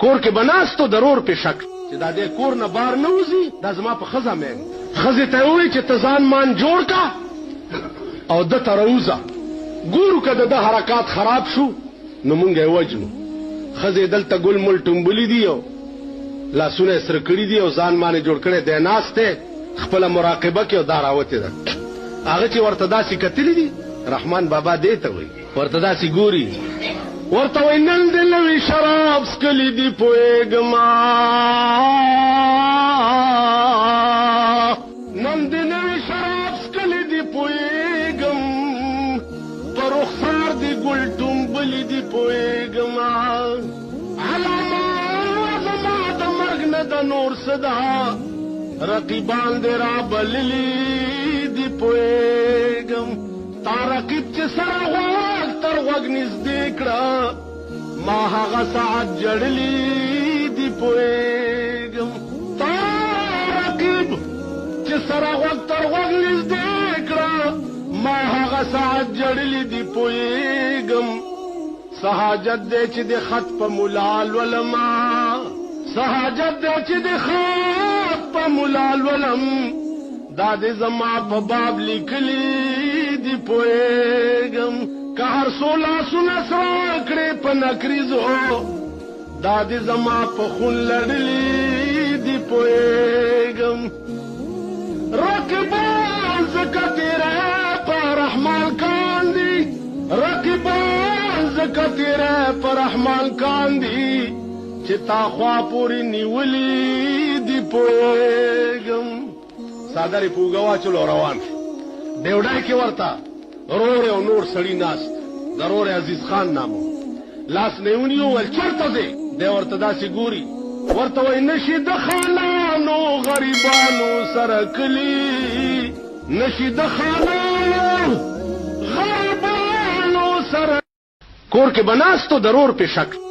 کور کې بناستو ضرور په شک چې دا دې کور نه بار نه وځي دا زما په خزه مې خزه ته وې چې تزان مان جوړ کا او د تروزه ګورو کده د حرکات خراب شو نو مونږ یې وجنو خزه دلته ګل مل ټمبلی دیو لاسونه سره کړی دی او ځان باندې جوړ کړي د ناشته خپل مراقبه کې او داراوته ده هغه چې ورته داسې کتلی دي رحمان بابا دې ته وي ورته داسې ګوري ورته وای نن دې نوې شراب سکلی دی پوېګما نن دې نوې شراب سکلی دی پوېګم پر رخسار دی ګل ټمبلی دی پوېګما د نور صدا رقیبان دې را بللی دی پوېګم تا رقیب چې سره غوږ تر غوږ نږدې کړه ما هغه ساعت جړلی دی پوېګم تا رقیب چې سره غوږ تر غوږ نږدې کړه ما هغه ساعت جړلی دی پوېګم سہاجت دې چې د خط په ملال ولما سہاجت دے چې د خط په ملال ولم دا دې زما په باب لیکلی دی پوېګم که هر سولا سونه سره کړې په نکریزو دا دې زما په خون لړلی دی پوېګم رقیبان زکه تیرے په رحمان کاندي رقیبان زکه تیرے په رحمان کاندي چې تا خوا پوری نیولی دی پوېګم سادرې پوګوا چلو روان ډېوډای کې ورته رور او نور سړی ناست ضرور عزیز خان نامو لاس نیونیو ول چرته دی ورته داسې ګوري ورته وای نشي د خانانو غریبانو سره کلی نشي د خانانو غریبانو سره کور کې بناستو ضرور په شک